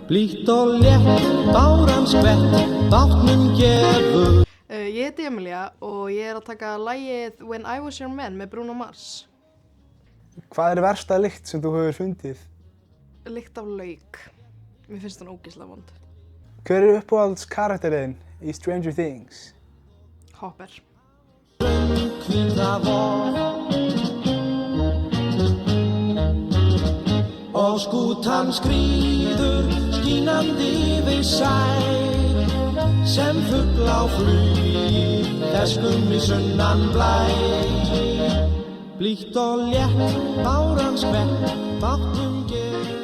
Blítt og létt, báran skvett, bátnum gefur. Ég heiti Emilia og ég að taka lagið When I Was Your Man með Bruno Mars. Hvað versta lykt sem þú hefur fundið? Lykt af lauk. Mér finnst hún ógeðslega vond. Hver uppáhalds karakterinn í Stranger Things? Hopper. Og skútan skríður skínandi við sæ sem fugl á flugi ferskum í sunnan blæ. Blítt og létt, báran skvett, bátnum gefur.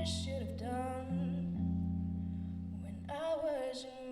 I should have done when I was young.